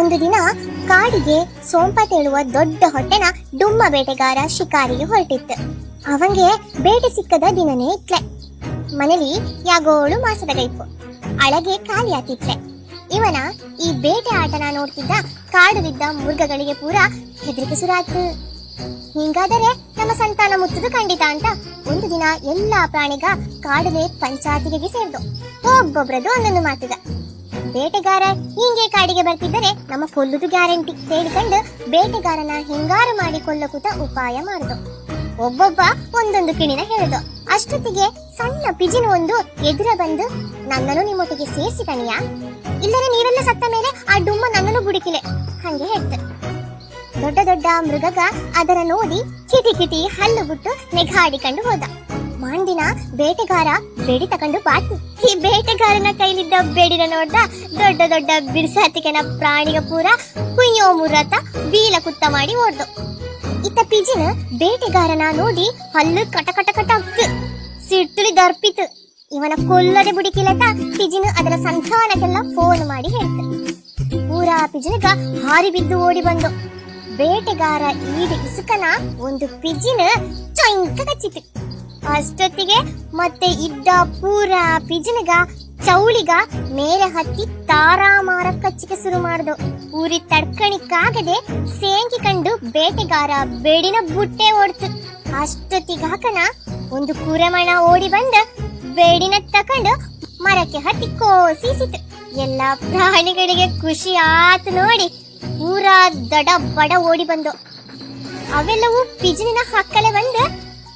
ಒಂದು ದಿನ ಕಾಡಿಗೆ ಸೋಂಪ ತೇಳುವ ದೊಡ್ಡ ಹೊಟ್ಟೆನ ಡುಮ್ಮ ಬೇಟೆಗಾರ ಶಿಕಾರಿಗೆ ಹೊರಟಿತ್ತು. ಅವಂಗೆ ಬೇಟೆ ಸಿಕ್ಕದ ದಿನನೇ ಇತ್ಲೆ. ಮನೇಲಿ ಯಾಗೋಳು ಮಾಸದ ಗೈಪು ಅಳಗೆ ಖಾಲಿ ಆತಿತ್ಲೆ. ಇವನ ಈ ಬೇಟೆ ಆಟನ ನೋಡ್ತಿದ್ದ ಕಾಡುವಿದ್ದ ಮೃಗಗಳಿಗೆ ಪೂರ ಹೆದರಿಕೆ ಸುರಾತು. ಹಿಂಗಾದರೆ ನಮ್ಮ ಸಂತಾನ ಮುತ್ತದು ಖಂಡಿತ ಅಂತ ಒಂದು ದಿನ ಎಲ್ಲಾ ಪ್ರಾಣಿಗ ಕಾಡಲೆ ಪಂಚಾಯತಿಗೆ ಸೇರ್ದು. ಒಬ್ಬೊಬ್ರದ್ದು ಒಂದೊಂದು ಮಾತಿಗ. ಬೇಟೆಗಾರ ಹಿಂಗೆ ಕಾಡಿಗೆ ಬರ್ತಿದ್ದರೆ ನಮ್ಮ ಕೊಲ್ಲುದು ಗ್ಯಾರಂಟಿ ಹೇಳಿಕೊಂಡು ಬೇಟೆಗಾರನ ಹಿಂಗಾರು ಮಾಡಿ ಕೊಲ್ಲಕೂತ ಉಪಾಯ ಮಾಡುದು. ಒಬ್ಬೊಬ್ಬ ಒಂದೊಂದು ಕಿಣಿನ ಹೇಳಿದು. ಅಷ್ಟೊತ್ತಿಗೆ ಸಣ್ಣ ಪಿಜಿನ ಒಂದು ಎದುರ ಬಂದು, ನನ್ನನ್ನು ನಿಮ್ಮೊಟ್ಟಿಗೆ ಸೇರಿಸಿ ಕಣಿಯ, ಇಲ್ಲರೆ ನೀವೆಲ್ಲ ಸತ್ತ ಮೇಲೆ ಆ ಡುಮ್ಮ ನನ್ನನ್ನು ಬುಡಿಕಿಲೆ ಹಂಗೆ ಹೇಳ್ತ. ದೊಡ್ಡ ದೊಡ್ಡ ಮೃಗಗ ಅದರ ನೋಡಿ ಕಿಟಿ ಕಿಟಿ ಹಲ್ಲು ಬಿಟ್ಟು ನೆಗಾಡಿಕೊಂಡು ಹೋದ. ಮಾಂದಿನ ಬೇಟೆಗಾರ ಬೆಡಿ ತಕೊಂಡು ಬಾತು. ಈ ಬೇಟೆಗಾರನ ಕೈಲಿದ್ದ ಬೆಡಿನ ನೋಡ್ದ ದೊಡ್ಡ ದೊಡ್ಡ ಬಿಡಿಸಾತಿಕೆನ ಪ್ರಾಣಿಗ ಪೂರ ಕುಯ್ಯೋ ಮುರತ ಬೀಲ ಕುತ್ತ ಮಾಡಿ ಓಡ್ದು. ಇತ್ತ ಪಿಜಿನ ಬೇಟೆಗಾರನ ನೋಡಿ ಹಲ್ಲು ಕಟ ಕಟ ಕಟ ಆಗ್ತು. ಸಿಟ್ಟುಲಿ ದರ್ಪಿತು. ಇವನ ಕೊಲ್ಲದೆ ಬುಡಿಕಿಲತ ಪಿಜಿನ ಅದರ ಸಂತಾನಕ್ಕೆಲ್ಲ ಫೋನ್ ಮಾಡಿ ಹೇಳ್ತು. ಪೂರಾ ಪಿಜಿನಗ ಹಾರಿ ಬಿದ್ದು ಓಡಿ ಬಂದು ಬೇಟೆಗಾರ ಈಡು ಇಸುಕನ ಒಂದು ಪಿಜಿನ ಚೊಂಕ ಕಚ್ಚಿತು. ಅಷ್ಟೊತ್ತಿಗೆ ಮತ್ತೆ ಇದ್ದ ಪೂರಾ ಪಿಜಿನಗ ಚೌಳಿಗ ಮೇಲೆ ಹತ್ತಿ ತಾರಾಮಾರ ಕಚ್ಚಿಕೆ ಶುರು ಮಾಡ್ದು. ಊರಿ ತಡ್ಕಣಿಕ್ಕಾಗದೆ ಸೇಂಕಿ ಕಂಡು ಬೇಟೆಗಾರ ಬೇಡಿನ ಬುಟ್ಟೆ ಓಡ್ತು. ಅಷ್ಟೊತ್ತಿಗಾಕನ ಒಂದು ಕುರಮಣ ಓಡಿ ಬಂದ ಬೇಡಿನ ತಕೊಂಡು ಮರಕ್ಕೆ ಹತ್ತಿ ಕೋಸಿಸಿತು. ಎಲ್ಲ ಪ್ರಾಣಿಗಳಿಗೆ ಖುಷಿ ಆತು ನೋಡಿ ಪೂರಾ ದಡ ಬಡ ಓಡಿ ಬಂದು. ಅವೆಲ್ಲವೂ ಪಿಜಿನ ಹಕ್ಕಲೆ ಬಂದು,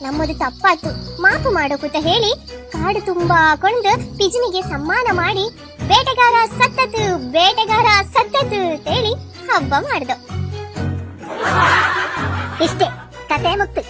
ನಮ್ಮದು ತಪ್ಪಾತು ಮಾಪು ಮಾಡೋಕೂತ ಹೇಳಿ ಕಾಡು ತುಂಬಾ ಕೊಂಡು ಪಿಜಿನಿಗೆ ಸಮ್ಮಾನ ಮಾಡಿ ಬೇಟೆಗಾರ ಸತ್ತತು ಬೇಟೆಗಾರ ಸತ್ತತು ಹೇಳಿ ಹಬ್ಬ ಮಾಡ್ದು. ಇಷ್ಟೇ ಕತೆ ಮುಕ್ತು.